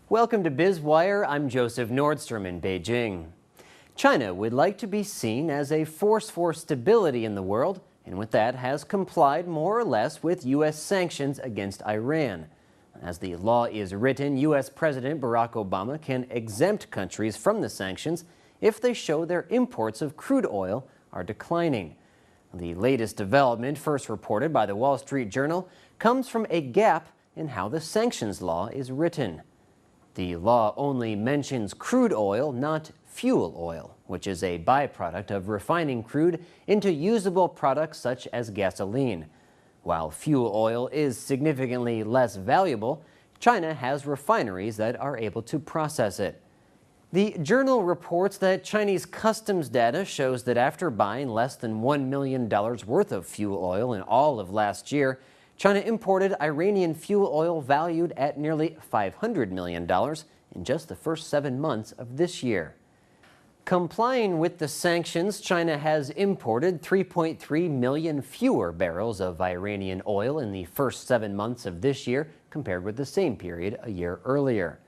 Welcome to Biz Wire. I'm Joseph Nordstrom in Beijing. China would like to be seen as a force for stability in the world, and with that has complied more or less with U.S. sanctions against Iran. As the law is written, U.S. President Barack Obama can exempt countries from the sanctions if they show their imports of crude oil are declining. The latest development, first reported by the Wall Street Journal, comes from a gap in how the sanctions law is written. The law only mentions crude oil, not fuel oil, which is a byproduct of refining crude into usable products such as gasoline. While fuel oil is significantly less valuable, China has refineries that are able to process it. The journal reports that Chinese customs data shows that after buying less than $1 million worth of fuel oil in all of last year, China imported Iranian fuel oil valued at nearly $500 million in just the first 7 months of this year. Complying with the sanctions, China has imported 3.3 million fewer barrels of Iranian oil in the first 7 months of this year compared with the same period a year earlier.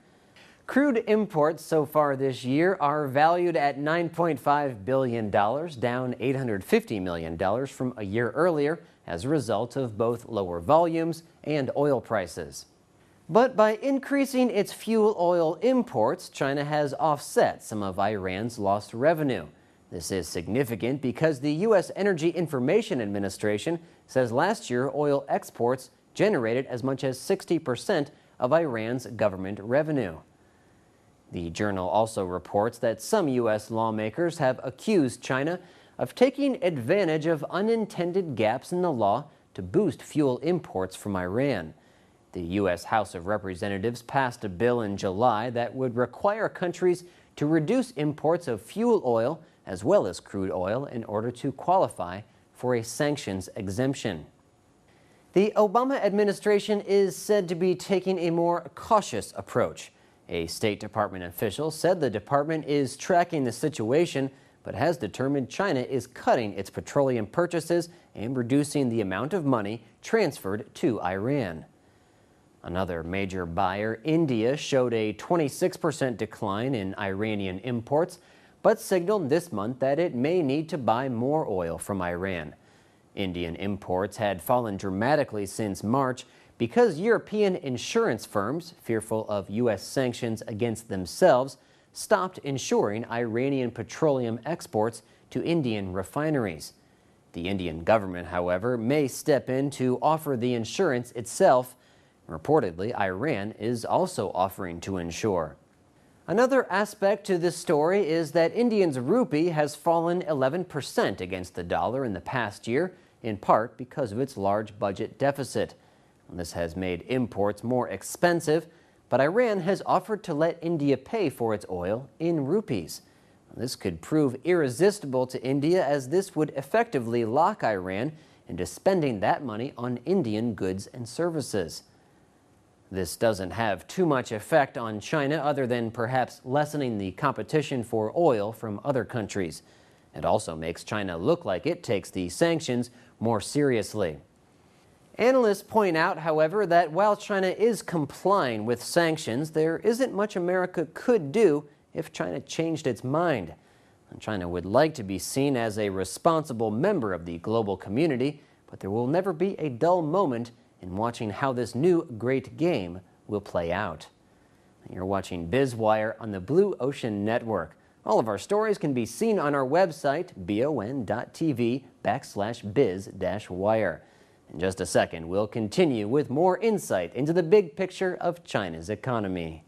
Crude imports so far this year are valued at $9.5 billion, down $850 million from a year earlier as a result of both lower volumes and oil prices. But by increasing its fuel oil imports, China has offset some of Iran's lost revenue. This is significant because the U.S. Energy Information Administration says last year oil exports generated as much as 60% of Iran's government revenue. The journal also reports that some U.S. lawmakers have accused China of taking advantage of unintended gaps in the law to boost fuel imports from Iran. The U.S. House of Representatives passed a bill in July that would require countries to reduce imports of fuel oil as well as crude oil in order to qualify for a sanctions exemption. The Obama administration is said to be taking a more cautious approach. A State Department official said the department is tracking the situation, but has determined China is cutting its petroleum purchases and reducing the amount of money transferred to Iran. Another major buyer, India, showed a 26% decline in Iranian imports, but signaled this month that it may need to buy more oil from Iran. Indian imports had fallen dramatically since March because European insurance firms, fearful of U.S. sanctions against themselves, stopped insuring Iranian petroleum exports to Indian refineries. The Indian government, however, may step in to offer the insurance itself. Reportedly, Iran is also offering to insure. Another aspect to this story is that India's rupee has fallen 11% against the dollar in the past year, in part because of its large budget deficit. This has made imports more expensive, but Iran has offered to let India pay for its oil in rupees. This could prove irresistible to India, as this would effectively lock Iran into spending that money on Indian goods and services. This doesn't have too much effect on China other than perhaps lessening the competition for oil from other countries. It also makes China look like it takes the sanctions more seriously. Analysts point out, however, that while China is complying with sanctions, there isn't much America could do if China changed its mind. And China would like to be seen as a responsible member of the global community, but there will never be a dull moment in watching how this new great game will play out. You're watching Biz Wire on the Blue Ocean Network. All of our stories can be seen on our website, BONTV/biz-wire. In just a second, we'll continue with more insight into the big picture of China's economy.